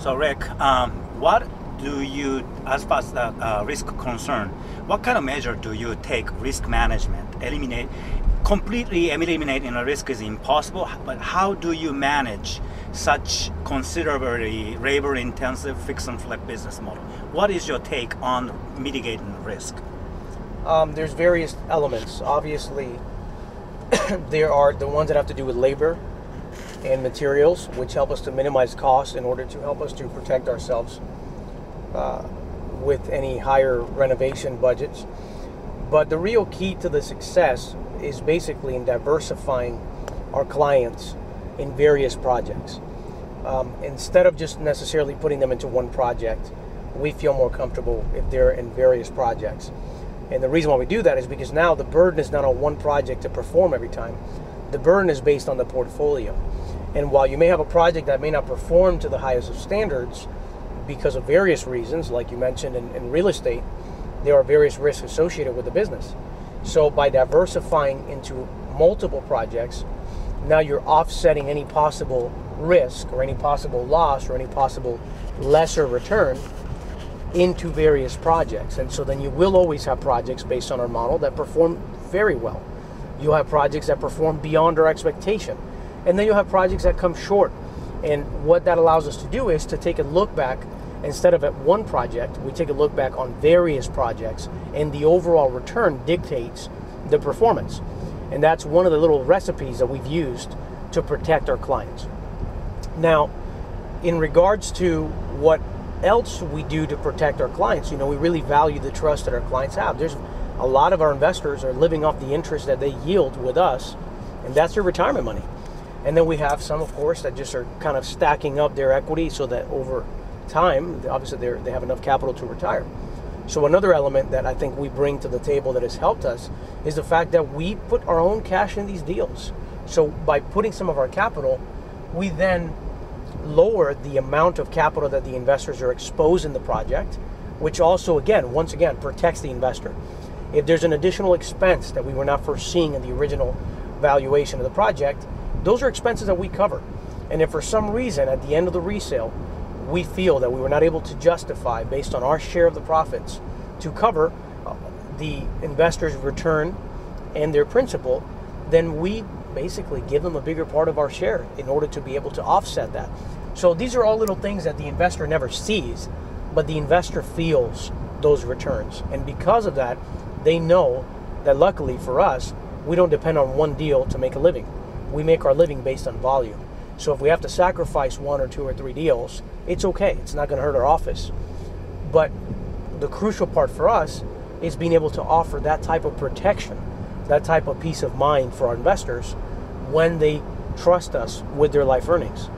So Rick, what do you, as far as the risk concern, what kind of measure do you take risk management? Completely eliminating a risk is impossible, but how do you manage such considerably labor-intensive fix and flip business model? What is your take on mitigating risk? There's various elements. Obviously, there are the ones that have to do with labor and materials, which help us to minimize costs in order to help us to protect ourselves with any higher renovation budgets. But the real key to the success is basically in diversifying our clients in various projects. Instead of just necessarily putting them into one project, we feel more comfortable if they're in various projects. And the reason why we do that is because now the burden is not on one project to perform every time. The burden is based on the portfolio. And while you may have a project that may not perform to the highest of standards because of various reasons, like you mentioned in real estate, there are various risks associated with the business. So by diversifying into multiple projects, now you're offsetting any possible risk or any possible loss or any possible lesser return into various projects. And so then you will always have projects based on our model that perform very well. You'll have projects that perform beyond our expectation. And then you'll have projects that come short. And what that allows us to do is to take a look back. Instead of at one project, we take a look back on various projects, and the overall return dictates the performance. And that's one of the little recipes that we've used to protect our clients. Now, in regards to what else we do to protect our clients, we really value the trust that our clients have. There's a lot of our investors are living off the interest that they yield with us, and that's their retirement money. And then we have some, of course, that just are kind of stacking up their equity so that over time, obviously they have enough capital to retire. So another element that I think we bring to the table that has helped us is the fact that we put our own cash in these deals. So by putting some of our capital, we then lower the amount of capital that the investors are exposed in the project, which also, once again, protects the investor. If there's an additional expense that we were not foreseeing in the original valuation of the project, those are expenses that we cover. And if for some reason at the end of the resale, we feel that we were not able to justify, based on our share of the profits, to cover the investor's return and their principal, then we basically give them a bigger part of our share in order to be able to offset that. So these are all little things that the investor never sees, but the investor feels those returns. And because of that, they know that luckily for us, we don't depend on one deal to make a living. We make our living based on volume. So if we have to sacrifice one or two or three deals, it's okay. It's not going to hurt our office. But the crucial part for us is being able to offer that type of protection, that type of peace of mind for our investors when they trust us with their life earnings.